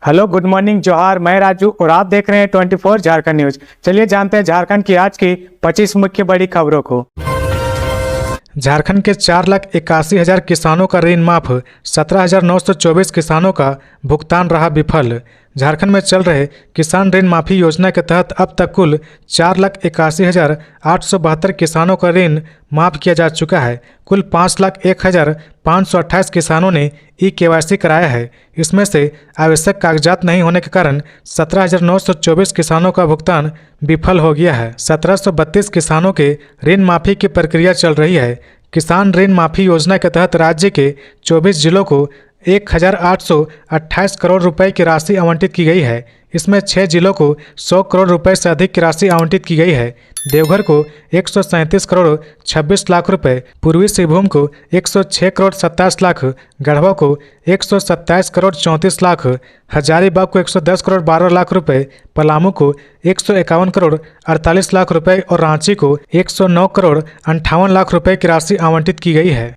Hello, good morning, जोहार। मैं राजू और आप देख रहे हैं 24 झारखंड न्यूज। चलिए जानते हैं झारखंड की आज की 25 मुख्य बड़ी खबरों को। झारखंड के 4,81,000 किसानों का ऋण माफ, 17,924 किसानों का भुगतान रहा विफल। झारखंड में चल रहे किसान ऋण माफी योजना के तहत अब तक कुल 4,81,872 किसानों का ऋण माफ किया जा चुका है। कुल 5,01,528 किसानों ने KYC कराया है। इसमें से आवश्यक कागजात नहीं होने के कारण 17,924 किसानों का भुगतान विफल हो गया है। 1,732 किसानों के ऋण माफी की प्रक्रिया चल रही है। किसान ऋण माफी योजना के तहत राज्य के 24 जिलों को 1,828 करोड़ रुपए की राशि आवंटित की गई है। इसमें 6 जिलों को 100 करोड़ रुपए से अधिक की राशि आवंटित की गई है। देवघर को 137 करोड़ 26 लाख रुपए, पूर्वी सिंहभूम को 106 करोड़ 27 लाख, गढ़वा को 127 करोड़ 34 लाख, हजारीबाग को 110 करोड़ 12 लाख रुपए, पलामू को 151 करोड़ 48 लाख रुपए और रांची को 109 करोड़ 58 लाख रुपए की राशि आवंटित की गई है।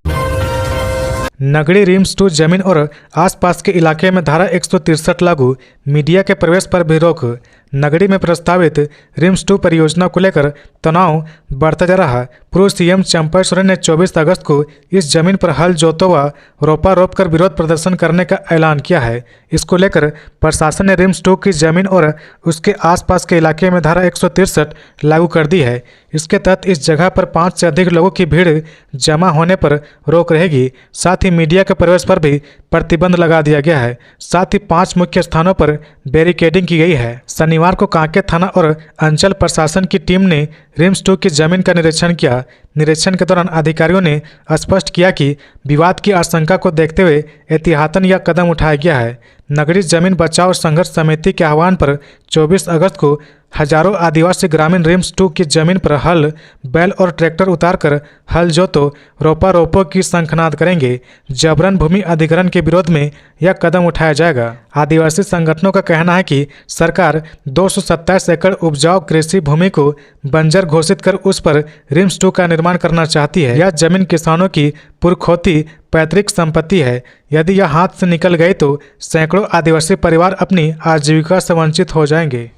नगड़ी रिम्स 2 जमीन और आसपास के इलाके में धारा 163 लागू, मीडिया के प्रवेश पर भी रोक। नगड़ी में प्रस्तावित रिम्स 2 परियोजना को लेकर तनाव बढ़ता जा रहा। पूर्व CM चंपा सोरेन ने 24 अगस्त को इस जमीन पर हल जोतो व रोपा रोप कर विरोध प्रदर्शन करने का ऐलान किया है। इसको लेकर प्रशासन ने रिम्स 2 की जमीन और उसके आसपास के इलाके में धारा 163 लागू कर दी है। इसके तहत इस जगह पर 5 से अधिक लोगों की भीड़ जमा होने पर रोक रहेगी। साथ ही मीडिया के प्रवेश पर भी प्रतिबंध लगा दिया गया है। साथ ही 5 मुख्य स्थानों पर बैरिकेडिंग की गई है। शनिवार को कांके थाना और अंचल प्रशासन की टीम ने रिम्स 2 की जमीन का निरीक्षण किया। निरीक्षण के दौरान अधिकारियों ने स्पष्ट किया कि विवाद की आशंका को देखते हुए एहतियातन यह कदम उठाया गया है। नगरीय जमीन बचाओ संघर्ष समिति के आह्वान पर 24 अगस्त को हजारों आदिवासी ग्रामीण रिम्स 2 की जमीन पर हल, बैल और ट्रैक्टर उतारकर हल जोतो रोपा रोपो की शंखनाद करेंगे। जबरन भूमि अधिग्रहण के विरोध में यह कदम उठाया जाएगा। आदिवासी संगठनों का कहना है कि सरकार 227 एकड़ उपजाऊ कृषि भूमि को बंजर घोषित कर उस पर रिम्स 2 का निर्माण करना चाहती है। यह जमीन किसानों की पुरखौती पैतृक संपत्ति है। यदि यह हाथ से निकल गई तो सैकड़ों आदिवासी परिवार अपनी आजीविका से वंचित हो जाएंगे।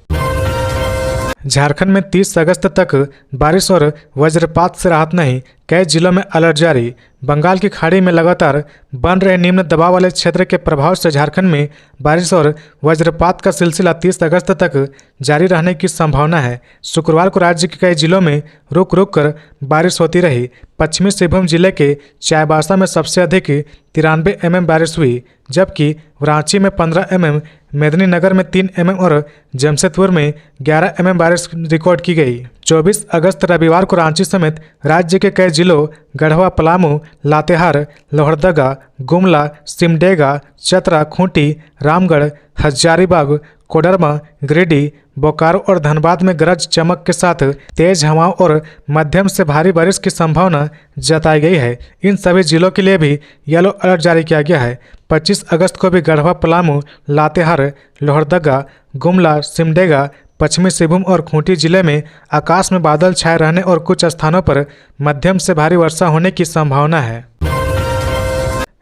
झारखंड में 30 अगस्त तक बारिश और वज्रपात से राहत नहीं, कई जिलों में अलर्ट जारी। बंगाल की खाड़ी में लगातार बन रहे निम्न दबाव वाले क्षेत्र के प्रभाव से झारखंड में बारिश और वज्रपात का सिलसिला 30 अगस्त तक जारी रहने की संभावना है। शुक्रवार को राज्य के कई जिलों में रुक रुक कर बारिश होती रही। पश्चिमी सिंहभूम जिले के चाईबासा में सबसे अधिक 93 mm बारिश हुई, जबकि रांची में 15 mm, मेदिनीनगर में 3 mm और जमशेदपुर में 11 mm बारिश रिकॉर्ड की गई। 24 अगस्त रविवार को रांची समेत राज्य के कई जिलों गढ़वा, पलामू, लातेहार, लोहरदगा, गुमला, सिमडेगा, चतरा, खूंटी, रामगढ़, हजारीबाग, कोडरमा, गिरिडीह, बोकारो और धनबाद में गरज चमक के साथ तेज हवाओं और मध्यम से भारी बारिश की संभावना जताई गई है। इन सभी जिलों के लिए भी येलो अलर्ट जारी किया गया है। 25 अगस्त को भी गढ़वा, पलामू, लातेहार, लोहरदगा, गुमला, सिमडेगा, पश्चिमी सिंहभूम और खूंटी जिले में आकाश में बादल छाए रहने और कुछ स्थानों पर मध्यम से भारी वर्षा होने की संभावना है।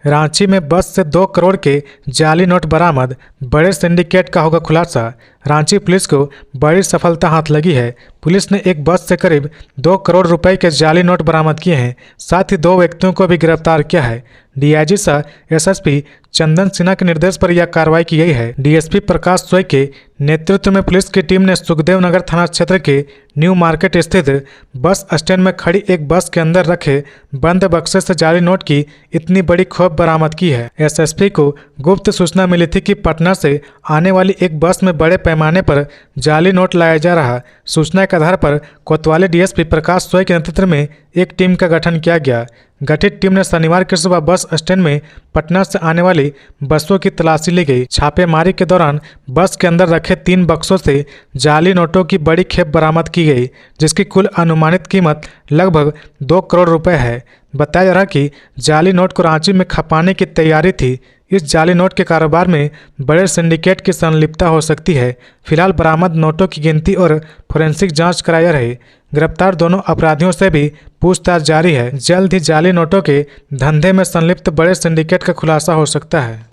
रांची में बस से 2 करोड़ के जाली नोट बरामद, बड़े सिंडिकेट का होगा खुलासा। रांची पुलिस को बड़ी सफलता हाथ लगी है। पुलिस ने एक बस से करीब 2 करोड़ रुपए के जाली नोट बरामद किए हैं। साथ ही 2 व्यक्तियों को भी गिरफ्तार किया है। DIG सह SSP चंदन सिन्हा के निर्देश पर यह कार्रवाई की गई है। DSP प्रकाश सोय के नेतृत्व में पुलिस की टीम ने सुखदेव नगर थाना क्षेत्र के न्यू मार्केट स्थित बस स्टैंड में खड़ी एक बस के अंदर रखे बंद बक्से से जाली नोट की इतनी बड़ी खोप बरामद की है। SSP को गुप्त सूचना मिली थी कि पटना से आने वाली एक बस में बड़े पैमाने पर जाली नोट लाया जा रहा। सूचना के आधार पर कोतवाली DSP प्रकाश सोय के नेतृत्व में एक टीम का गठन किया गया। गठित टीम ने शनिवार की सुबह बस स्टैंड में पटना से आने वाली बसों की तलाशी ली गई। छापेमारी के दौरान बस के अंदर रखे 3 बक्सों से जाली नोटों की बड़ी खेप बरामद की गई, जिसकी कुल अनुमानित कीमत लगभग 2 करोड़ रुपए है। बताया जा रहा कि जाली नोट को रांची में खपाने की तैयारी थी। इस जाली नोट के कारोबार में बड़े सिंडिकेट की संलिप्तता हो सकती है। फिलहाल बरामद नोटों की गिनती और फोरेंसिक जांच कराई जा रही। गिरफ्तार दोनों अपराधियों से भी पूछताछ जारी है। जल्द ही जाली नोटों के धंधे में संलिप्त बड़े सिंडिकेट का खुलासा हो सकता है।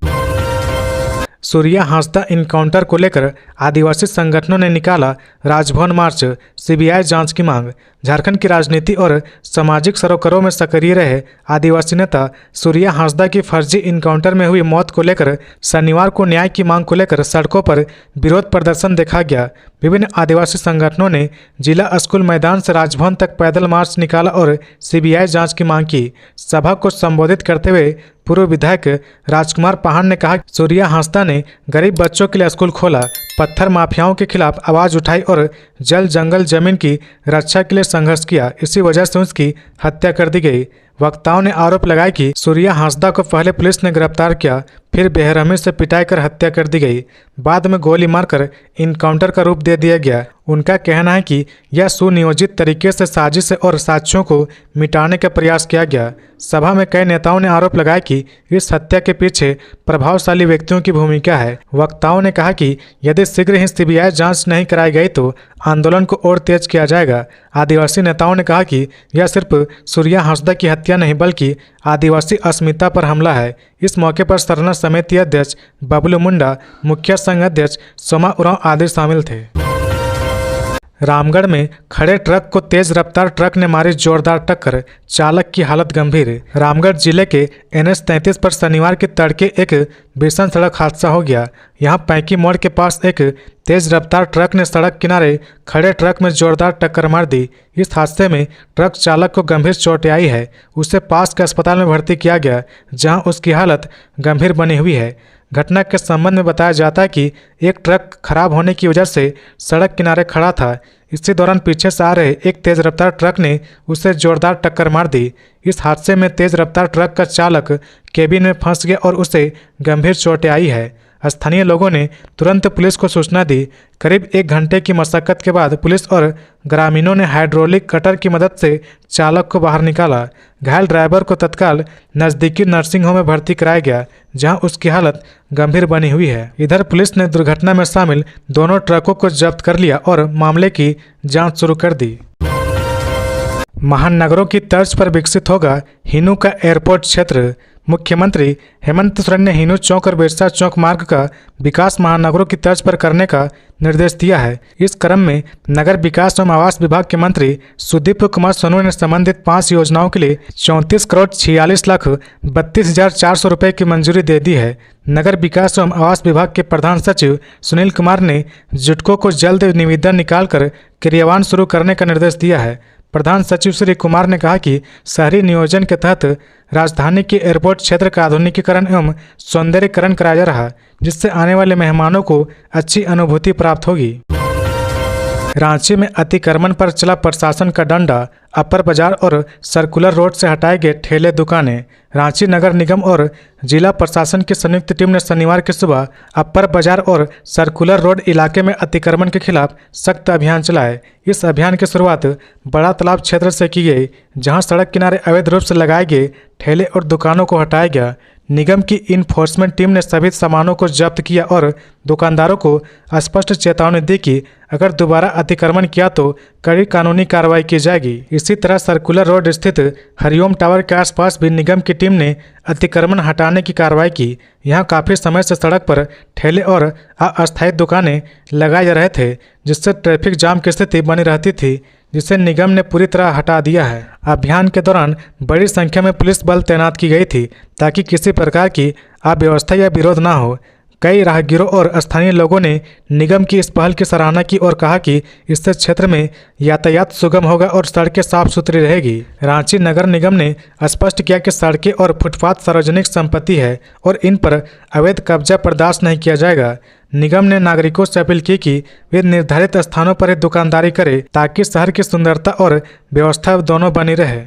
सूर्या हांसदा इनकाउंटर को लेकर आदिवासी संगठनों ने निकाला राजभवन मार्च, सीबीआई जांच की मांग। झारखंड की राजनीति और सामाजिक सरोकारों में सक्रिय रहे आदिवासी नेता सूर्या हांसदा की फर्जी इनकाउंटर में हुई मौत को लेकर शनिवार को न्याय की मांग को लेकर सड़कों पर विरोध प्रदर्शन देखा गया। विभिन्न आदिवासी संगठनों ने जिला स्कूल मैदान से राजभवन तक पैदल मार्च निकाला और सीबीआई जांच की मांग की। सभा को संबोधित करते हुए पूर्व विधायक राजकुमार पाहन ने कहा, सूर्या हांसदा ने गरीब बच्चों के लिए स्कूल खोला, पत्थर माफियाओं के खिलाफ आवाज उठाई और जल जंगल जमीन की रक्षा के लिए संघर्ष किया। इसी वजह से उसकी हत्या कर दी गई। वक्ताओं ने आरोप लगाया कि सूर्या हांसदा को पहले पुलिस ने गिरफ्तार किया, फिर बेरहमी से पिटाई कर हत्या कर दी गई, बाद में गोली मारकर इनकाउंटर का रूप दे दिया गया। उनका कहना है कि यह सुनियोजित तरीके से साजिश और साक्ष्यों को मिटाने का प्रयास किया गया। सभा में कई नेताओं ने आरोप लगाया कि इस हत्या के पीछे प्रभावशाली व्यक्तियों की भूमिका है। वक्ताओं ने कहा कि यदि शीघ्र ही सीबीआई जांच नहीं कराई गई तो आंदोलन को और तेज किया जाएगा। आदिवासी नेताओं ने कहा कि यह सिर्फ सूर्या हांसदा की हत्या नहीं बल्कि आदिवासी अस्मिता पर हमला है। इस मौके पर सरना समिति अध्यक्ष बबलू मुंडा, मुखिया संघ अध्यक्ष सोमा उरांव आदि शामिल थे। रामगढ़ में खड़े ट्रक को तेज रफ्तार ट्रक ने मारी जोरदार टक्कर, चालक की हालत गंभीर। रामगढ़ जिले के NH 33 पर शनिवार की तड़के एक भीषण सड़क हादसा हो गया। यहां पैंकी मोड़ के पास एक तेज रफ्तार ट्रक ने सड़क किनारे खड़े ट्रक में जोरदार टक्कर मार दी। इस हादसे में ट्रक चालक को गंभीर चोटें आई है। उसे पास के अस्पताल में भर्ती किया गया, जहां उसकी हालत गंभीर बनी हुई है। घटना के संबंध में बताया जाता है कि एक ट्रक खराब होने की वजह से सड़क किनारे खड़ा था। इसी दौरान पीछे से आ रहे एक तेज रफ्तार ट्रक ने उसे जोरदार टक्कर मार दी। इस हादसे में तेज रफ्तार ट्रक का चालक केबिन में फंस गया और उसे गंभीर चोटें आई है। स्थानीय लोगों ने तुरंत पुलिस को सूचना दी। करीब 1 घंटे की मशक्कत के बाद पुलिस और ग्रामीणों ने हाइड्रोलिक कटर की मदद से चालक को बाहर निकाला। घायल ड्राइवर को तत्काल नज़दीकी नर्सिंग होम में भर्ती कराया गया, जहां उसकी हालत गंभीर बनी हुई है। इधर पुलिस ने दुर्घटना में शामिल दोनों ट्रकों को जब्त कर लिया और मामले की जांच शुरू कर दी। महानगरों की तर्ज पर विकसित होगा हिनू का एयरपोर्ट क्षेत्र। मुख्यमंत्री हेमंत सोरेन ने हिनू चौक और बिरसा चौक मार्ग का विकास महानगरों की तर्ज पर करने का निर्देश दिया है। इस क्रम में नगर विकास एवं आवास विभाग के मंत्री सुदीप कुमार सोनू ने संबंधित 5 योजनाओं के लिए 34,46,32,400 रुपये की मंजूरी दे दी है। नगर विकास एवं आवास विभाग के प्रधान सचिव सुनील कुमार ने जुटको को जल्द निविदा निकालकर क्रियान्वयन शुरू करने का निर्देश दिया है। प्रधान सचिव श्री कुमार ने कहा कि शहरी नियोजन के तहत राजधानी के एयरपोर्ट क्षेत्र का आधुनिकीकरण एवं सौंदर्यीकरण कराया जा रहा, जिससे आने वाले मेहमानों को अच्छी अनुभूति प्राप्त होगी। रांची में अतिक्रमण पर चला प्रशासन का डंडा। अपर बाजार और सर्कुलर रोड से हटाए गए ठेले दुकानें। रांची नगर निगम और जिला प्रशासन की संयुक्त टीम ने शनिवार की सुबह अपर बाजार और सर्कुलर रोड इलाके में अतिक्रमण के खिलाफ सख्त अभियान चलाए। इस अभियान की शुरुआत बड़ा तालाब क्षेत्र से की गई, जहां सड़क किनारे अवैध रूप से लगाए गए ठेले और दुकानों को हटाया गया। निगम की इन्फोर्समेंट टीम ने सभी सामानों को जब्त किया और दुकानदारों को स्पष्ट चेतावनी दी कि अगर दोबारा अतिक्रमण किया तो कड़ी कानूनी कार्रवाई की जाएगी। इसी तरह सर्कुलर रोड स्थित हरिओम टावर के आसपास भी निगम की टीम ने अतिक्रमण हटाने की कार्रवाई की। यहां काफ़ी समय से सड़क पर ठेले और अस्थायी दुकानें लगाए जा रहे थे, जिससे ट्रैफिक जाम की स्थिति बनी रहती थी, जिसे निगम ने पूरी तरह हटा दिया है। अभियान के दौरान बड़ी संख्या में पुलिस बल तैनात की गई थी ताकि किसी प्रकार की अव्यवस्था या विरोध न हो। कई राहगीरों और स्थानीय लोगों ने निगम की इस पहल की सराहना की और कहा कि इससे क्षेत्र में यातायात सुगम होगा और सड़कें साफ सुथरी रहेगी। रांची नगर निगम ने स्पष्ट किया कि सड़कें और फुटपाथ सार्वजनिक संपत्ति है और इन पर अवैध कब्जा बर्दाश्त नहीं किया जाएगा। निगम ने नागरिकों से अपील की कि वे निर्धारित स्थानों पर ही दुकानदारी करें ताकि शहर की सुंदरता और व्यवस्था दोनों बनी रहे।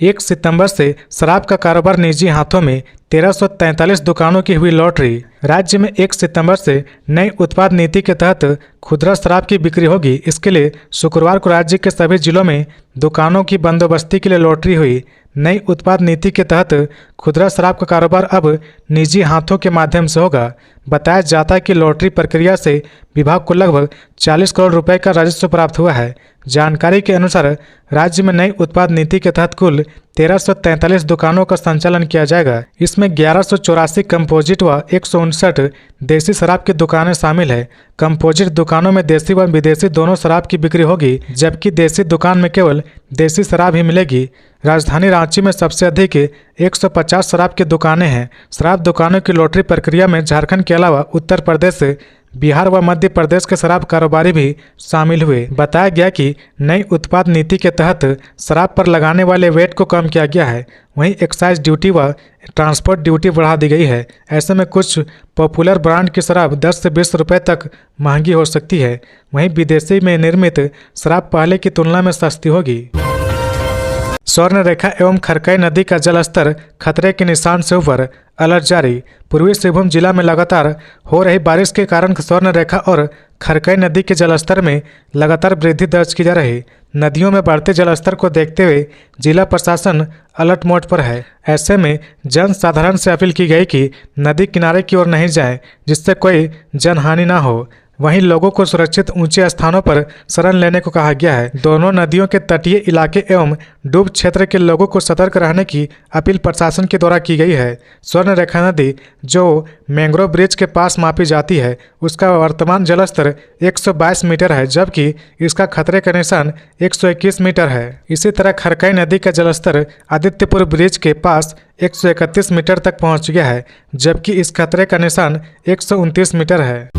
1 सितंबर से शराब का कारोबार निजी हाथों में। 1343 दुकानों की हुई लॉटरी। राज्य में 1 सितंबर से नई उत्पाद नीति के तहत खुदरा शराब की बिक्री होगी। इसके लिए शुक्रवार को राज्य के सभी जिलों में दुकानों की बंदोबस्ती के लिए लॉटरी हुई। नई उत्पाद नीति के तहत खुदरा शराब का कारोबार अब निजी हाथों के माध्यम से होगा। बताया जाता है कि लॉटरी प्रक्रिया से विभाग को लगभग 40 करोड़ रुपए का राजस्व प्राप्त हुआ है। जानकारी के अनुसार राज्य में नई उत्पाद नीति के तहत कुल 1343 दुकानों का संचालन किया जाएगा। इसमें 1184 कंपोजिट व 159 देसी शराब की दुकानें शामिल है। कंपोजिट दुकानों में देसी व विदेशी दोनों शराब की बिक्री होगी, जबकि देसी दुकान में केवल देसी शराब ही मिलेगी। राजधानी रांची में सबसे अधिक 150 शराब की दुकानें हैं। शराब दुकानों की लॉटरी प्रक्रिया में झारखंड के अलावा उत्तर प्रदेश, बिहार व मध्य प्रदेश के शराब कारोबारी भी शामिल हुए। बताया गया कि नई उत्पाद नीति के तहत शराब पर लगाने वाले वेट को कम किया गया है। वहीं एक्साइज ड्यूटी व ट्रांसपोर्ट ड्यूटी बढ़ा दी गई है। ऐसे में कुछ पॉपुलर ब्रांड की शराब 10 से 20 रुपये तक महंगी हो सकती है। वहीं विदेशी में निर्मित शराब पहले की तुलना में सस्ती होगी। स्वर्ण रेखा एवं खरकई नदी का जलस्तर खतरे के निशान से ऊपर, अलर्ट जारी। पूर्वी सिंहभूम जिला में लगातार हो रही बारिश के कारण स्वर्ण रेखा और खरकई नदी के जलस्तर में लगातार वृद्धि दर्ज की जा रही। नदियों में बढ़ते जलस्तर को देखते हुए जिला प्रशासन अलर्ट मोड पर है। ऐसे में जन साधारण से अपील की गई कि नदी किनारे की ओर नहीं जाएं, जिससे कोई जनहानि न हो। वहीं लोगों को सुरक्षित ऊंचे स्थानों पर शरण लेने को कहा गया है। दोनों नदियों के तटीय इलाके एवं डूब क्षेत्र के लोगों को सतर्क रहने की अपील प्रशासन के द्वारा की गई है। स्वर्ण रेखा नदी जो मैंग्रोव ब्रिज के पास मापी जाती है, उसका वर्तमान जलस्तर 122 मीटर है, जबकि इसका खतरे का निशान 121 मीटर है। इसी तरह खरकई नदी का जलस्तर आदित्यपुर ब्रिज के पास 131 मीटर तक पहुँच गया है, जबकि इस खतरे का निशान 129 मीटर है।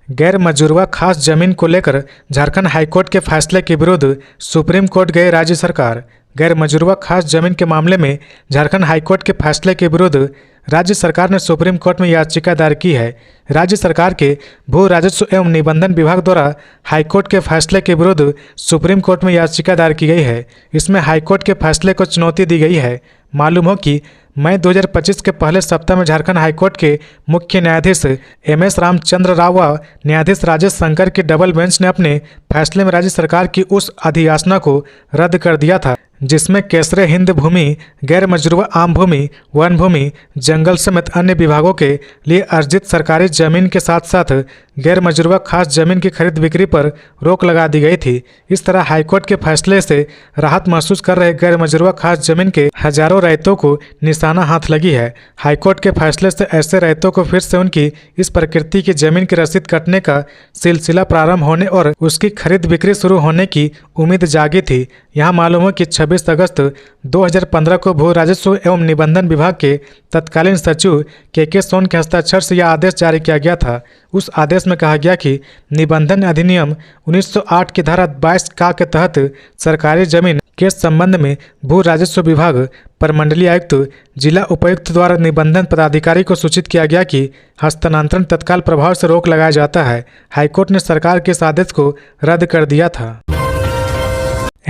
गैर मजूरवा खास जमीन को लेकर झारखंड हाईकोर्ट के फैसले के विरुद्ध सुप्रीम कोर्ट गए राज्य सरकार। गैर मजूरवा खास जमीन के मामले में झारखंड हाईकोर्ट के फैसले के विरुद्ध राज्य सरकार ने सुप्रीम कोर्ट में याचिका दायर की है। राज्य सरकार के भू राजस्व एवं निबंधन विभाग द्वारा हाईकोर्ट के फैसले के विरुद्ध सुप्रीम कोर्ट में याचिका दायर की गई है। इसमें हाईकोर्ट के फैसले को चुनौती दी गई है। मालूम हो कि मई 2025 के पहले सप्ताह में झारखंड हाईकोर्ट के मुख्य न्यायाधीश MS रामचंद्र राव व न्यायाधीश राजेश शंकर की डबल बेंच ने अपने फैसले में राज्य सरकार की उस अधियाचना को रद्द कर दिया था, जिसमें केसरे हिंद भूमि, गैर मजरूवा आम भूमि, वन भूमि, जंगल समेत अन्य विभागों के लिए अर्जित सरकारी जमीन के साथ साथ गैर मजरूवा खास जमीन की खरीद बिक्री पर रोक लगा दी गई थी। इस तरह हाईकोर्ट के फैसले से राहत महसूस कर रहे गैर मजरूवा खास जमीन के हजारों रैयतों को निशाना हाथ लगी है। हाईकोर्ट के फैसले से ऐसे रैयतों को फिर से उनकी इस प्रकृति की जमीन की रसीद कटने का सिलसिला प्रारंभ होने और उसकी खरीद बिक्री शुरू होने की उम्मीद जागी थी। यहाँ मालूम हो कि 26 अगस्त 2015 को भू राजस्व एवं निबंधन विभाग के तत्कालीन सचिव KK सोन के हस्ताक्षर से यह आदेश जारी किया गया था। उस आदेश में कहा गया कि निबंधन अधिनियम 1908 की धारा 22 का के तहत सरकारी जमीन के संबंध में भू राजस्व विभाग, प्रमंडलीय आयुक्त, जिला उपायुक्त द्वारा निबंधन पदाधिकारी को सूचित किया गया कि हस्तांतरण तत्काल प्रभाव से रोक लगाया जाता है। हाईकोर्ट ने सरकार के इस आदेश को रद्द कर दिया था।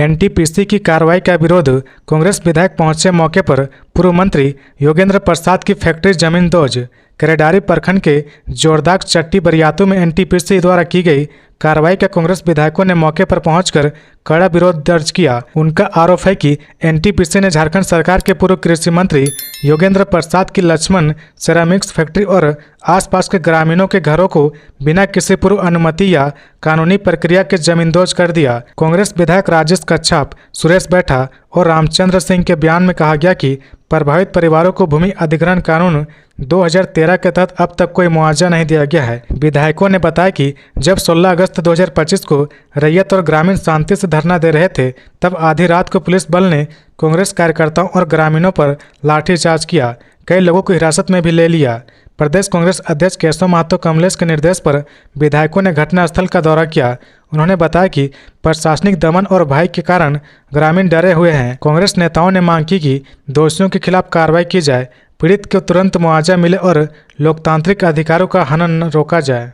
NTPC की कार्रवाई का विरोध, कांग्रेस विधायक पहुंचे मौके पर। पूर्व मंत्री योगेंद्र प्रसाद की फैक्ट्री जमीन दोज। करेडारी प्रखंड के जोरदाग चट्टी बरियातू में NTPC द्वारा की गई कार्रवाई का कांग्रेस विधायकों ने मौके पर पहुंचकर कड़ा विरोध दर्ज किया। उनका आरोप है कि NTPC ने झारखंड सरकार के पूर्व कृषि मंत्री योगेंद्र प्रसाद की लक्ष्मण सेरामिक्स फैक्ट्री और आसपास के ग्रामीणों के घरों को बिना किसी पूर्व अनुमति या कानूनी प्रक्रिया के जमींदोज कर दिया। कांग्रेस विधायक राजेश कच्छप, सुरेश बैठा और रामचंद्र सिंह के बयान में कहा गया कि प्रभावित परिवारों को भूमि अधिग्रहण कानून 2013 के तहत अब तक कोई मुआवजा नहीं दिया गया है। विधायकों ने बताया कि जब 16 अगस्त 2025 को रैयत और ग्रामीण शांति से धरना दे रहे थे, तब आधी रात को पुलिस बल ने कांग्रेस कार्यकर्ताओं और ग्रामीणों पर लाठीचार्ज किया। कई लोगों को हिरासत में भी ले लिया। प्रदेश कांग्रेस अध्यक्ष केशव महतो कमलेश के निर्देश पर विधायकों ने घटनास्थल का दौरा किया। उन्होंने बताया कि प्रशासनिक दमन और भय के कारण ग्रामीण डरे हुए हैं। कांग्रेस नेताओं ने मांग की कि दोषियों के खिलाफ कार्रवाई की जाए, पीड़ित को तुरंत मुआवजा मिले और लोकतांत्रिक अधिकारों का हनन रोका जाए।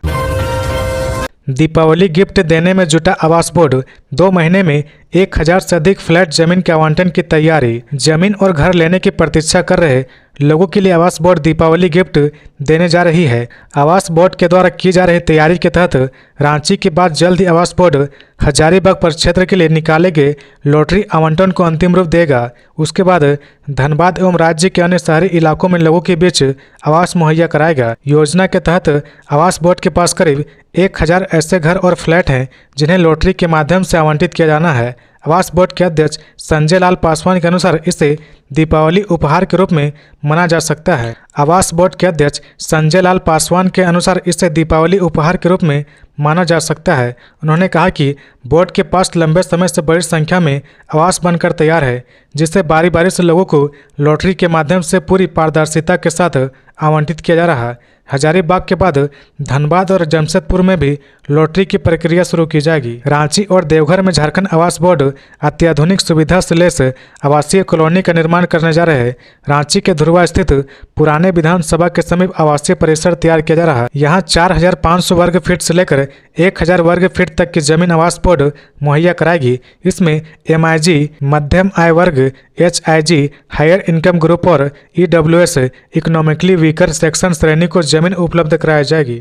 दीपावली गिफ्ट देने में जुटा आवास बोर्ड। 2 महीने में 1000 से अधिक फ्लैट जमीन के आवंटन की तैयारी। जमीन और घर लेने की प्रतीक्षा कर रहे लोगों के लिए आवास बोर्ड दीपावली गिफ्ट देने जा रही है। आवास बोर्ड के द्वारा की जा रही तैयारी के तहत रांची के बाद जल्द ही आवास बोर्ड हजारीबाग परिक्षेत्र के लिए निकाले गए लॉटरी आवंटन को अंतिम रूप देगा। उसके बाद धनबाद एवं राज्य के अन्य शहरी इलाकों में लोगों के बीच आवास मुहैया कराएगा। योजना के तहत आवास बोर्ड के पास करीब 1000 ऐसे घर और फ्लैट हैं जिन्हें लॉटरी के माध्यम से आवंटित किया जाना है। आवास बोर्ड के अध्यक्ष संजय लाल पासवान के अनुसार इसे दीपावली उपहार के रूप में माना जा सकता है। आवास बोर्ड के अध्यक्ष संजय लाल पासवान के अनुसार इसे दीपावली उपहार के रूप में माना जा सकता है। उन्होंने कहा कि बोर्ड के पास लंबे समय से बड़ी संख्या में आवास बनकर तैयार है, जिसे बारी बारी से लोगों को लॉटरी के माध्यम से पूरी पारदर्शिता के साथ आवंटित किया जा रहा है। हजारीबाग के बाद धनबाद और जमशेदपुर में भी लॉटरी की प्रक्रिया शुरू की जाएगी। रांची और देवघर में झारखंड आवास बोर्ड अत्याधुनिक सुविधा से लैस आवासीय कॉलोनी का निर्माण करने जा रहे हैं। रांची के धुरवा स्थित पुराने विधानसभा के समीप आवासीय परिसर तैयार किया जा रहा है। यहाँ 4500 वर्ग फीट से लेकर 1000 वर्ग फीट तक की जमीन आवास बोर्ड मुहैया कराएगी। इसमें MIG मध्यम आय वर्ग, HIG हायर इनकम ग्रुप और EWS इकोनॉमिकली वीकर सेक्शन श्रेणी को जमीन उपलब्ध कराई जाएगी।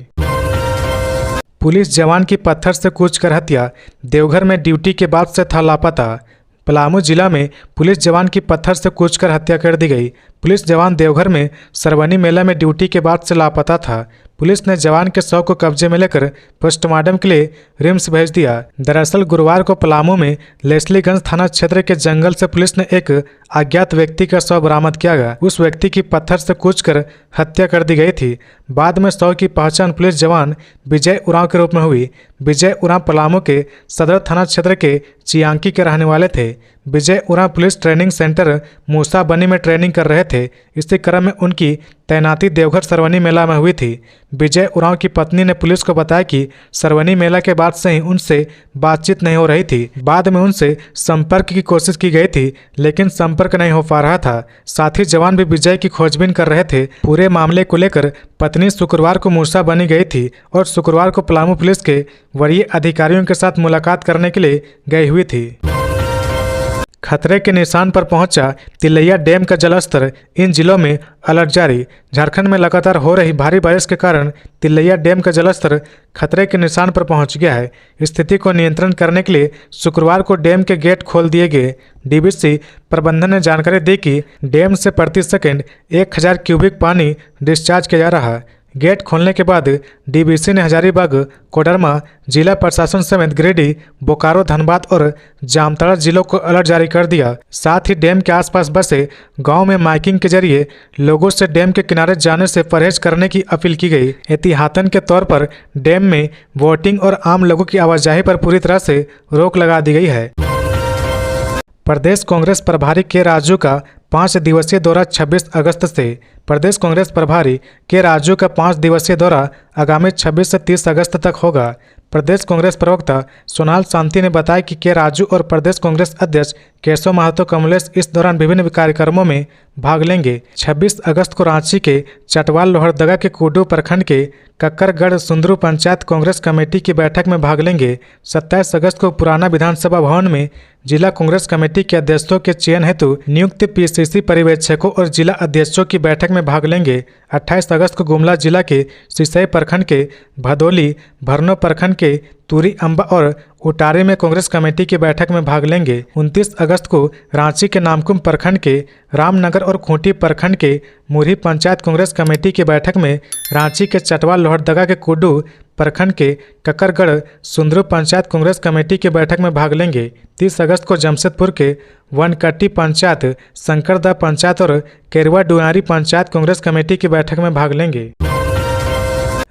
पुलिस जवान की पत्थर से कूचकर हत्या, देवघर में ड्यूटी के बाद से था लापता। पलामू जिला में पुलिस जवान की पत्थर से कूचकर हत्या कर दी गई। पुलिस जवान देवघर में सरवनी मेला में ड्यूटी के बाद से लापता था। पुलिस ने जवान के शव को कब्जे में लेकर पोस्टमार्टम के लिए रिम्स भेज दिया। दरअसल गुरुवार को पलामू में लेस्लीगंज थाना क्षेत्र के जंगल से पुलिस ने एक अज्ञात व्यक्ति का शव बरामद किया गया। उस व्यक्ति की पत्थर से कूचकर हत्या कर दी गई थी। बाद में शव की पहचान पुलिस जवान विजय उरांव के रूप में हुई। विजय उरांव पलामू के सदर थाना क्षेत्र के चियांकी के रहने वाले थे। विजय उरांव पुलिस ट्रेनिंग सेंटर मूसा बनी में ट्रेनिंग कर रहे थे। इसी क्रम में उनकी तैनाती देवघर सरवनी मेला में हुई थी। विजय उरांव की पत्नी ने पुलिस को बताया कि सरवनी मेला के बाद से ही उनसे बातचीत नहीं हो रही थी। बाद में उनसे संपर्क की कोशिश की गई थी, लेकिन संपर्क नहीं हो पा रहा था। साथ ही जवान भी विजय की खोजबीन कर रहे थे। पूरे मामले को लेकर पत्नी शुक्रवार को मूसा बनी गई थी और शुक्रवार को पलामू पुलिस के वरीय अधिकारियों के साथ मुलाकात करने के लिए गई हुई थी। खतरे के निशान पर पहुंचा तिलैया डैम का जलस्तर, इन जिलों में अलर्ट जारी। झारखंड में लगातार हो रही भारी बारिश के कारण तिलैया डैम का जलस्तर खतरे के निशान पर पहुंच गया है। स्थिति को नियंत्रण करने के लिए शुक्रवार को डैम के गेट खोल दिए गए। DVC प्रबंधन ने जानकारी दी कि डैम से प्रति सेकंड 1000 क्यूबिक पानी डिस्चार्ज किया जा रहा है। गेट खोलने के बाद DVC ने हजारीबाग, कोडरमा, जिला प्रशासन समेत गिरिडीह, बोकारो, धनबाद और जामताड़ा जिलों को अलर्ट जारी कर दिया। साथ ही डैम के आसपास बसे गांव में माइकिंग के जरिए लोगों से डैम के किनारे जाने से परहेज करने की अपील की गई। एहतियातन के तौर पर डैम में बोटिंग और आम लोगों की आवाजाही पर पूरी तरह से रोक लगा दी गई है। प्रदेश कांग्रेस प्रभारी के राजू का 5 दिवसीय दौरा 26 अगस्त से। प्रदेश कांग्रेस प्रभारी के राजू का 5 दिवसीय दौरा आगामी 26 से 30 अगस्त तक होगा। प्रदेश कांग्रेस प्रवक्ता सोनाल शांति ने बताया कि के राजू और प्रदेश कांग्रेस अध्यक्ष केशव महतो कमलेश इस दौरान विभिन्न कार्यक्रमों में भाग लेंगे। 26 अगस्त को रांची के चटवाल लोहरदगा के कुडू प्रखंड के कक्करगढ़ सुंदरू पंचायत कांग्रेस कमेटी की बैठक में भाग लेंगे। 27 अगस्त को पुराना विधानसभा भवन में जिला कांग्रेस कमेटी के अध्यक्षों के चयन हेतु नियुक्त PCC पर्यवेक्षकों और जिला अध्यक्षों की बैठक में भाग लेंगे। 28 अगस्त को गुमला जिला के सिसई प्रखंड के भदोली, भरनो प्रखंड के तुरी अम्बा और उटारी में कांग्रेस कमेटी की बैठक में भाग लेंगे। 29 अगस्त को रांची के नामकुम प्रखंड के रामनगर और खूंटी प्रखंड के मुरही पंचायत कांग्रेस कमेटी की बैठक में रांची के चटवाल लोहरदगा के कुडू प्रखंड के कक्करगढ़ सुंदरू पंचायत कांग्रेस कमेटी की बैठक में भाग लेंगे। 30 अगस्त को जमशेदपुर के वनकट्टी पंचायत, शंकरदा पंचायत और केरवा डुआरी पंचायत कांग्रेस कमेटी की बैठक में भाग लेंगे।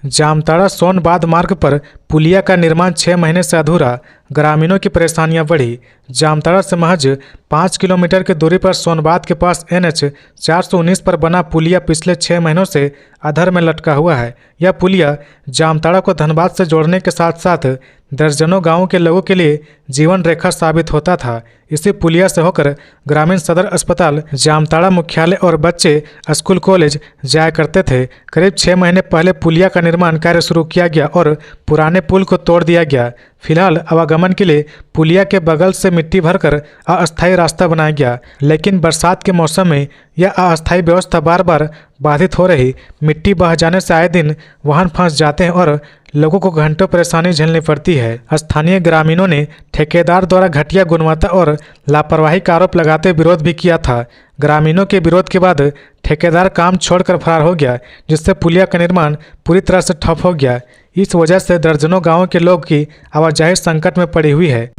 जामताड़ा सोनबाद मार्ग पर पुलिया का निर्माण 6 महीने से अधूरा, ग्रामीणों की परेशानियां बढ़ी। जामताड़ा से महज 5 किलोमीटर की दूरी पर सोनबाद के पास NH 419 पर बना पुलिया पिछले 6 महीनों से अधर में लटका हुआ है। यह पुलिया जामताड़ा को धनबाद से जोड़ने के साथ साथ दर्जनों गांवों के लोगों के लिए जीवन रेखा साबित होता था। इसी पुलिया से होकर ग्रामीण सदर अस्पताल, जामताड़ा मुख्यालय और बच्चे स्कूल कॉलेज जाया करते थे। करीब 6 महीने पहले पुलिया का निर्माण कार्य शुरू किया गया और पुराने पुल को तोड़ दिया गया। फिलहाल आवागमन के लिए पुलिया के बगल से मिट्टी भरकर अस्थायी रास्ता बनाया गया, लेकिन बरसात के मौसम में यह अस्थायी व्यवस्था बार बार बाधित हो रही। मिट्टी बह जाने से आए दिन वाहन फंस जाते हैं और लोगों को घंटों परेशानी झेलनी पड़ती है। स्थानीय ग्रामीणों ने ठेकेदार द्वारा घटिया गुणवत्ता और लापरवाही का आरोप लगाते विरोध भी किया था। ग्रामीणों के विरोध के बाद ठेकेदार काम छोड़कर फरार हो गया, जिससे पुलिया का निर्माण पूरी तरह से ठप हो गया। इस वजह से दर्जनों गांवों के लोग की आवाजाही संकट में पड़ी हुई है।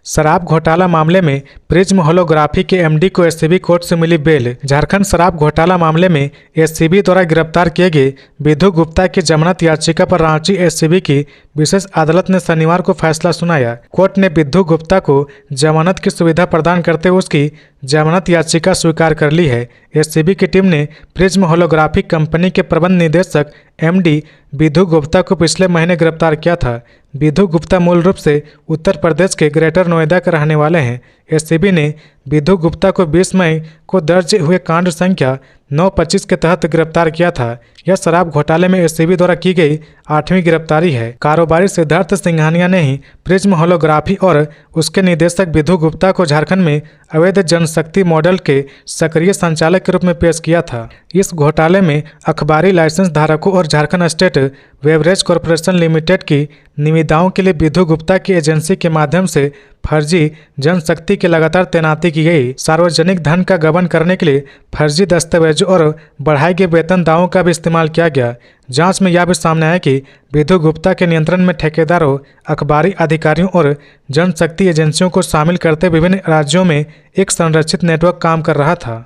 शराब घोटाला मामले में प्रिज्म होलोग्राफी के एमडी को एससीबी कोर्ट से मिली बेल। झारखंड शराब घोटाला मामले में एससीबी द्वारा गिरफ्तार किए गए विधु गुप्ता की जमानत याचिका पर रांची एससीबी की विशेष अदालत ने शनिवार को फैसला सुनाया। कोर्ट ने विधु गुप्ता को जमानत की सुविधा प्रदान करते हुए उसकी जमानत याचिका स्वीकार कर ली है। एससीबी की टीम ने प्रिज्म होलोग्राफी कंपनी के प्रबंध निदेशक एमडी विधु गुप्ता को पिछले महीने गिरफ्तार किया था। विधु गुप्ता मूल रूप से उत्तर प्रदेश के ग्रेटर नोएडा के रहने वाले हैं। एससीबी ने विधु गुप्ता को 20 मई को दर्ज हुए कांड संख्या 925 के तहत गिरफ्तार किया था। यह शराब घोटाले में एससीबी द्वारा की गई 8वीं गिरफ्तारी है। कारोबारी सिद्धार्थ सिंघानिया ने ही प्रिज्म होलोग्राफी और उसके निदेशक विधु गुप्ता को झारखंड में अवैध जनशक्ति मॉडल के सक्रिय संचालक के रूप में पेश किया था। इस घोटाले में अखबारी लाइसेंस धारकों और Jharkhand state beverage corporation limited की निविदाओं के लिए विधु गुप्ता की एजेंसी के माध्यम से फर्जी जनशक्ति की लगातार तैनाती की गई। सार्वजनिक धन का गबन करने के लिए फर्जी दस्तावेजों और बढ़ाए गए वेतन दावों का भी इस्तेमाल किया गया। जांच में यह भी सामने आया कि विधु गुप्ता के नियंत्रण में ठेकेदारों, अखबारी अधिकारियों और जनशक्ति एजेंसियों को शामिल करते विभिन्न राज्यों में एक संरचित नेटवर्क काम कर रहा था।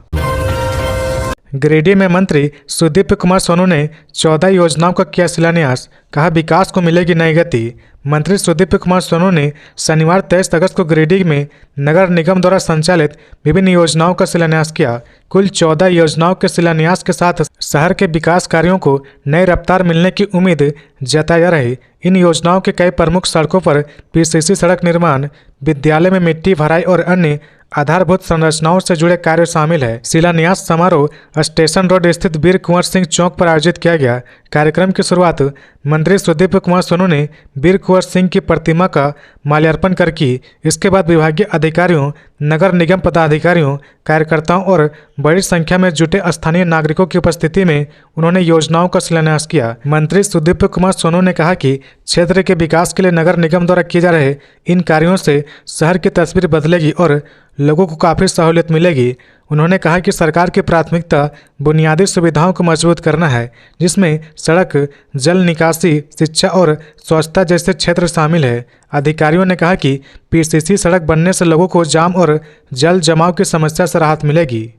गिरिडीह में मंत्री सुदीप कुमार सोनू ने 14 योजनाओं का किया शिलान्यास, कहा विकास को मिलेगी नई गति। मंत्री सुदीप कुमार सोनू ने शनिवार 23 अगस्त को गिरिडीह में नगर निगम द्वारा संचालित विभिन्न योजनाओं का शिलान्यास किया। कुल 14 योजनाओं के शिलान्यास के साथ शहर के विकास कार्यों को नई रफ्तार मिलने की उम्मीद जताई जा रही। इन योजनाओं के कई प्रमुख सड़कों पर पीसीसी सड़क निर्माण, विद्यालय में मिट्टी भराई और अन्य आधारभूत संरचनाओं से जुड़े कार्य शामिल है। शिलान्यास समारोह स्टेशन रोड स्थित वीर कुंवर सिंह चौक पर आयोजित किया गया। कार्यक्रम की शुरुआत मंत्री सुदीप कुमार सोनू ने वीर कुंवर सिंह की प्रतिमा का माल्यार्पण कर की। इसके बाद विभागीय अधिकारियों, नगर निगम पदाधिकारियों, कार्यकर्ताओं और बड़ी संख्या में जुटे स्थानीय नागरिकों की उपस्थिति में उन्होंने योजनाओं का शिलान्यास किया। मंत्री सुदीप कुमार सोनू ने कहा कि क्षेत्र के विकास के लिए नगर निगम द्वारा किए जा रहे इन कार्यों से शहर की तस्वीर बदलेगी और लोगों को काफ़ी सहूलियत मिलेगी। उन्होंने कहा कि सरकार की प्राथमिकता बुनियादी सुविधाओं को मजबूत करना है, जिसमें सड़क, जल निकासी, शिक्षा और स्वच्छता जैसे क्षेत्र शामिल है। अधिकारियों ने कहा कि पीसीसी सड़क बनने से लोगों को जाम और जल जमाव की समस्या से राहत मिलेगी।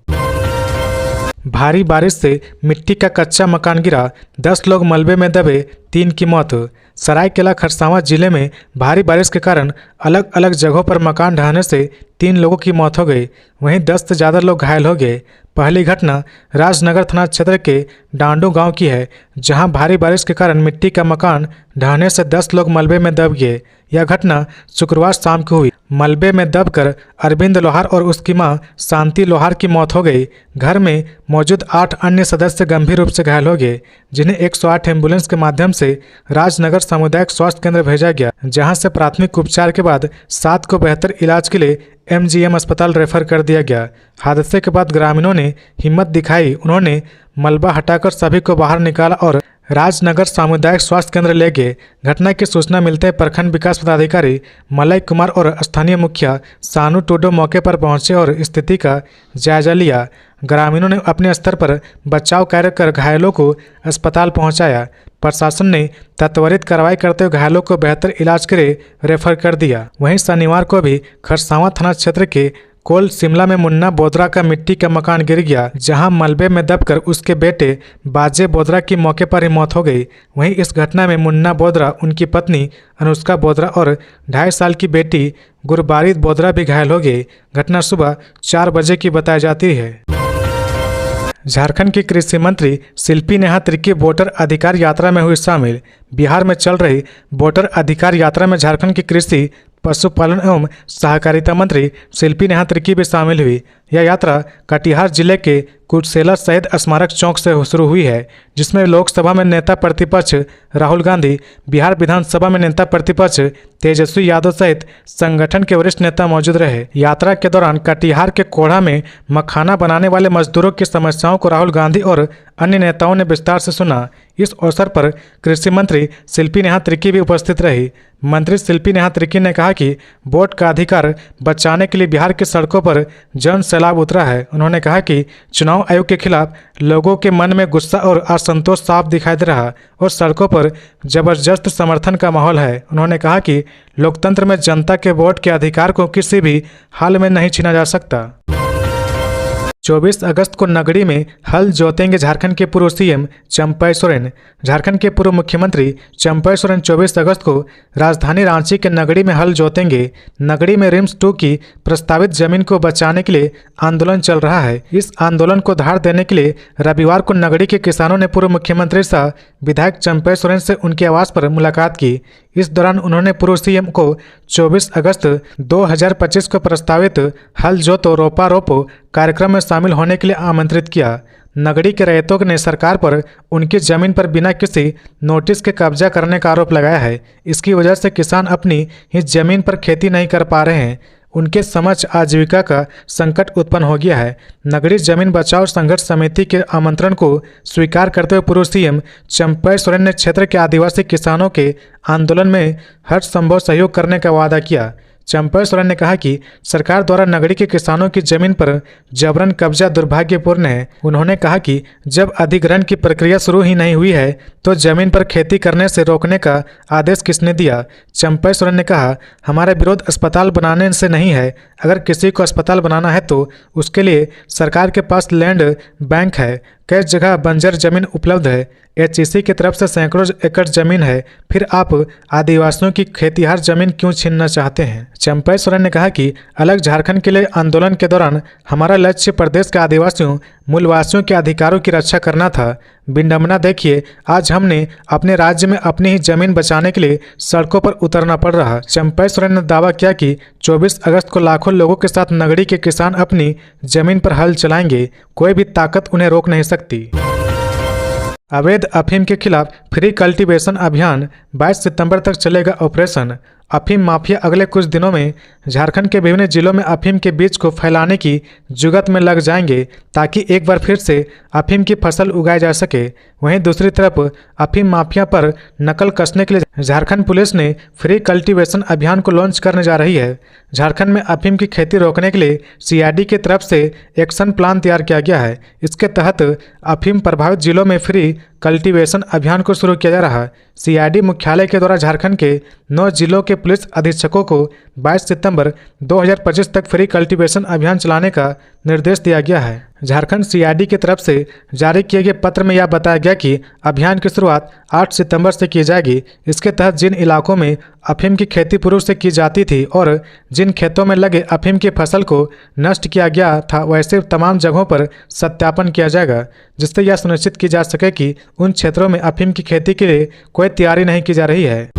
भारी बारिश से मिट्टी का कच्चा मकान गिरा, 10 लोग मलबे में दबे, 3 की मौत। सरायकेला खरसावां जिले में भारी बारिश के कारण अलग अलग जगहों पर मकान ढहने से 3 लोगों की मौत हो गई, वहीं 10 से ज़्यादा लोग घायल हो गए। पहली घटना राजनगर थाना क्षेत्र के डांडू गांव की है, जहां भारी बारिश के कारण मिट्टी का मकान ढहने से 10 लोग मलबे में दब गए। यह घटना शुक्रवार शाम को हुई। मलबे में दबकर अरविंद लोहार और उसकी मां शांति लोहार की मौत हो गई। घर में मौजूद 8 अन्य सदस्य गंभीर रूप से घायल हो गए, जिन्हें 108 एम्बुलेंस के माध्यम से राजनगर सामुदायिक स्वास्थ्य केंद्र भेजा गया, जहां से प्राथमिक उपचार के बाद 7 को बेहतर इलाज के लिए एमजीएम अस्पताल रेफर कर दिया गया। हादसे के बाद ग्रामीणों ने हिम्मत दिखाई। उन्होंने मलबा हटाकर सभी को बाहर निकाला और राजनगर सामुदायिक स्वास्थ्य केंद्र ले गए। घटना की सूचना मिलते ही प्रखंड विकास पदाधिकारी मलय कुमार और स्थानीय मुखिया सानू टूडो मौके पर पहुंचे और स्थिति का जायजा लिया। ग्रामीणों ने अपने स्तर पर बचाव कार्य कर घायलों को अस्पताल पहुंचाया। प्रशासन ने त्वरित कार्रवाई करते हुए घायलों को बेहतर इलाज के लिए रेफर कर दिया। वहीं शनिवार को भी खरसावां थाना क्षेत्र के कोल शिमला में मुन्ना बोदरा का मिट्टी का मकान गिर गया, जहां मलबे में दबकर उसके बेटे बाजे बोदरा की मौके पर ही मौत हो गई। वहीं इस घटना में मुन्ना बोदरा, उनकी पत्नी अनुष्का बोदरा और 2.5 साल की बेटी गुरबारित बोदरा भी घायल हो गए। घटना सुबह 4 बजे की बताई जाती है। झारखंड की कृषि मंत्री शिल्पी नेहा तिर्की वोटर अधिकार यात्रा में हुई शामिल। बिहार में चल रही वोटर अधिकार यात्रा में झारखंड की कृषि, पशुपालन एवं सहकारिता मंत्री शिल्पी नेहा तिर्की भी शामिल हुई। यह यात्रा कटिहार जिले के कुर्सेला शहीद स्मारक चौक से शुरू हुई है, जिसमें लोकसभा में नेता प्रतिपक्ष राहुल गांधी, बिहार विधानसभा में नेता प्रतिपक्ष तेजस्वी यादव सहित संगठन के वरिष्ठ नेता मौजूद रहे। यात्रा के दौरान कटिहार के कोढ़ा में मखाना बनाने वाले मजदूरों की समस्याओं को राहुल गांधी और अन्य नेताओं ने विस्तार से सुना। इस अवसर पर कृषि मंत्री शिल्पी नेहा त्रिकी भी उपस्थित रही। मंत्री शिल्पी नेहा त्रिकी ने कहा कि वोट का अधिकार बचाने के लिए बिहार की सड़कों पर जन सैलाब उतरा है। उन्होंने कहा कि चुनाव आयोग के खिलाफ लोगों के मन में गुस्सा और असंतोष साफ दिखाई दे रहा और सड़कों पर जबरदस्त समर्थन का माहौल है। उन्होंने कहा कि लोकतंत्र में जनता के वोट के अधिकार को किसी भी हाल में नहीं छीना जा सकता। 24 अगस्त को नगड़ी में हल जोतेंगे झारखंड के पूर्व सीएम चंपई सोरेन। झारखंड के पूर्व मुख्यमंत्री चंपई सोरेन 24 अगस्त को राजधानी रांची के नगड़ी में हल जोतेंगे। नगड़ी में रिम्स 2 की प्रस्तावित जमीन को बचाने के लिए आंदोलन चल रहा है। इस आंदोलन को धार देने के लिए रविवार को नगड़ी के किसानों ने पूर्व मुख्यमंत्री सह विधायक चंपई सोरेन से उनके आवास पर मुलाकात की। इस दौरान उन्होंने पूर्व सीएम को 24 अगस्त 2025 को प्रस्तावित हल जोतो रोपा रोपो कार्यक्रम में शामिल होने के लिए आमंत्रित किया। नगड़ी के रैयतों ने सरकार पर उनकी जमीन पर बिना किसी नोटिस के कब्जा करने का आरोप लगाया है। इसकी वजह से किसान अपनी ही जमीन पर खेती नहीं कर पा रहे हैं। उनके समक्ष आजीविका का संकट उत्पन्न हो गया है। नगड़ी जमीन बचाओ संघर्ष समिति के आमंत्रण को स्वीकार करते हुए पूर्व सीएम चंपई सोरेन ने क्षेत्र के आदिवासी किसानों के आंदोलन में हर संभव सहयोग करने का वादा किया। चंपई सोरेन ने कहा कि सरकार द्वारा नगड़ी के किसानों की जमीन पर जबरन कब्जा दुर्भाग्यपूर्ण है। उन्होंने कहा कि जब अधिग्रहण की प्रक्रिया शुरू ही नहीं हुई है तो जमीन पर खेती करने से रोकने का आदेश किसने दिया। चंपई सोरेन ने कहा, हमारा विरोध अस्पताल बनाने से नहीं है। अगर किसी को अस्पताल बनाना है तो उसके लिए सरकार के पास लैंड बैंक है, कई जगह बंजर जमीन उपलब्ध है। एचईसी की तरफ से सैकड़ों एकड़ जमीन है, फिर आप आदिवासियों की खेतीहार जमीन क्यों छीनना चाहते हैं। चंपई सोरेन ने कहा कि अलग झारखंड के लिए आंदोलन के दौरान हमारा लक्ष्य प्रदेश के आदिवासियों मूलवासियों के अधिकारों की रक्षा करना था। विडंबना देखिए, आज हमने अपने राज्य में अपनी ही जमीन बचाने के लिए सड़कों पर उतरना पड़ रहा। चंपई सोरेन ने दावा किया कि 24 अगस्त को लाखों लोगों के साथ नगड़ी के किसान अपनी जमीन पर हल चलाएंगे, कोई भी ताकत उन्हें रोक नहीं सकती। अवैध अफीम के खिलाफ फ्री कल्टीवेशन अभियान 22 सितंबर तक चलेगा ऑपरेशन। अफीम माफिया अगले कुछ दिनों में झारखंड के विभिन्न जिलों में अफीम के बीज को फैलाने की जुगत में लग जाएंगे ताकि एक बार फिर से अफीम की फसल उगाई जा सके। वहीं दूसरी तरफ अफीम माफिया पर नकल कसने के लिए झारखंड पुलिस ने फ्री कल्टीवेशन अभियान को लॉन्च करने जा रही है। झारखंड में अफीम की खेती रोकने के लिए सीआईडी की तरफ से एक्शन प्लान तैयार किया गया है। इसके तहत अफीम प्रभावित जिलों में फ्री कल्टीवेशन अभियान को शुरू किया जा रहा है। सीआईडी मुख्यालय के द्वारा झारखंड के 9 जिलों के पुलिस अधीक्षकों को 22 सितंबर 2025 तक फ्री कल्टीवेशन अभियान चलाने का निर्देश दिया गया है। झारखंड सीआईडी की तरफ से जारी किए गए पत्र में यह बताया गया कि अभियान की शुरुआत 8 सितंबर से की जाएगी। इसके तहत जिन इलाकों में अफीम की खेती पूर्व से की जाती थी और जिन खेतों में लगे अफीम की फसल को नष्ट किया गया था, वैसे तमाम जगहों पर सत्यापन किया जाएगा, जिससे यह सुनिश्चित की जा सके कि उन क्षेत्रों में अफीम की खेती के लिए कोई तैयारी नहीं की जा रही है।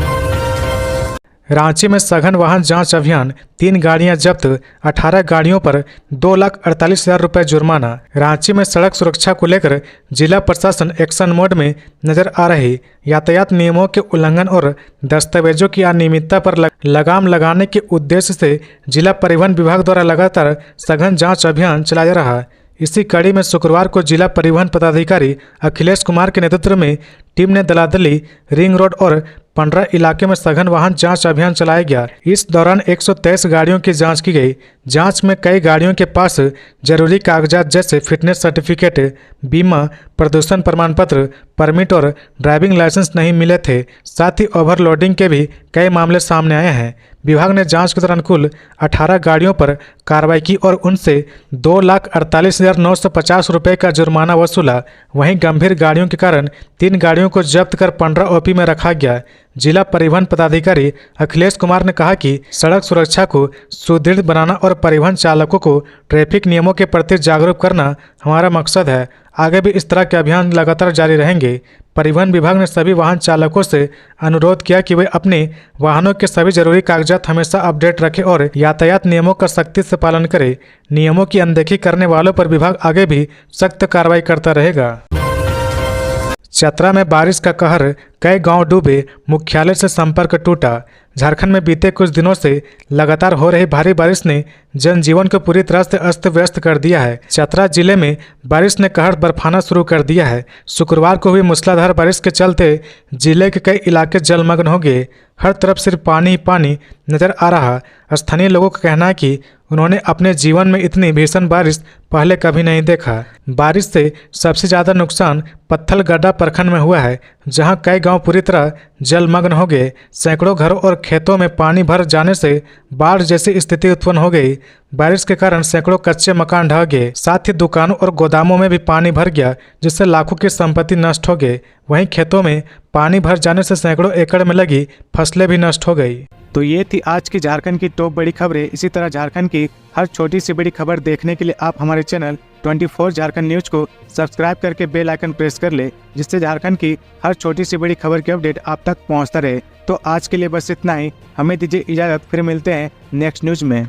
रांची में सघन वाहन जांच अभियान, 3 गाड़ियां जब्त, 18 गाड़ियों पर 2,48,000 रुपये जुर्माना। रांची में सड़क सुरक्षा को लेकर जिला प्रशासन एक्शन मोड में नजर आ रही। यातायात नियमों के उल्लंघन और दस्तावेजों की अनियमितता पर लगाम लगाने के उद्देश्य से जिला परिवहन विभाग द्वारा लगातार सघन जाँच अभियान चलाया जा रहा है। इसी कड़ी में शुक्रवार को जिला परिवहन पदाधिकारी अखिलेश कुमार के नेतृत्व में टीम ने दलादली, रिंग रोड और पंडरा इलाके में सघन वाहन जांच अभियान चलाया गया। इस दौरान 123 गाड़ियों की जांच की गई। जांच में कई गाड़ियों के पास जरूरी कागजात जैसे फिटनेस सर्टिफिकेट, बीमा, प्रदूषण प्रमाण पत्र, परमिट और ड्राइविंग लाइसेंस नहीं मिले थे। साथ ही ओवरलोडिंग के भी कई मामले सामने आए हैं। विभाग ने जांच के दौरान कुल 18 गाड़ियों पर कार्रवाई की और उनसे 2,48,950 रुपये का जुर्माना वसूला। वहीं गंभीर गाड़ियों के कारण 3 गाड़ियों को जब्त कर पंडरा ओपी में रखा गया। जिला परिवहन पदाधिकारी अखिलेश कुमार ने कहा कि सड़क सुरक्षा को सुदृढ़ बनाना और परिवहन चालकों को ट्रैफिक नियमों के प्रति जागरूक करना हमारा मकसद है। आगे भी इस तरह के अभियान लगातार जारी रहेंगे। परिवहन विभाग ने सभी वाहन चालकों से अनुरोध किया कि वे अपने वाहनों के सभी जरूरी कागजात हमेशा अपडेट रखें और यातायात नियमों का सख्ती से पालन करें। नियमों की अनदेखी करने वालों पर विभाग आगे भी सख्त कार्रवाई करता रहेगा। चतरा में बारिश का कहर, कई गांव डूबे, मुख्यालय से संपर्क टूटा। झारखंड में बीते कुछ दिनों से लगातार हो रही भारी बारिश ने जनजीवन को पूरी तरह से अस्त व्यस्त कर दिया है। चतरा जिले में बारिश ने कहर बरफाना शुरू कर दिया है। शुक्रवार को हुई मूसलाधार बारिश के चलते जिले के कई इलाके जलमग्न हो गए। हर तरफ सिर्फ पानी ही पानी नजर आ रहा। स्थानीय लोगों का कहना है कि उन्होंने अपने जीवन में इतनी भीषण बारिश पहले कभी नहीं देखा। बारिश से सबसे ज़्यादा नुकसान पत्थलगड्डा प्रखंड में हुआ है, जहां कई गांव पूरी तरह जलमग्न हो गए। सैकड़ों घरों और खेतों में पानी भर जाने से बाढ़ जैसी स्थिति उत्पन्न हो गई। बारिश के कारण सैकड़ों कच्चे मकान ढह गए, साथ ही दुकानों और गोदामों में भी पानी भर गया, जिससे लाखों की संपत्ति नष्ट हो गई। वहीं खेतों में पानी भर जाने से सैकड़ों एकड़ में लगी फसलें भी नष्ट हो गई। तो ये थी आज की झारखंड की टॉप बड़ी खबरें। इसी तरह झारखंड की हर छोटी सी बड़ी खबर देखने के लिए आप हमारे चैनल 24 झारखंड न्यूज को सब्सक्राइब करके बेल आइकन प्रेस कर ले, जिससे झारखंड की हर छोटी सी बड़ी खबर की अपडेट आप तक पहुंचता रहे। तो आज के लिए बस इतना ही। हमें दीजिए इजाजत, फिर मिलते हैं नेक्स्ट न्यूज में।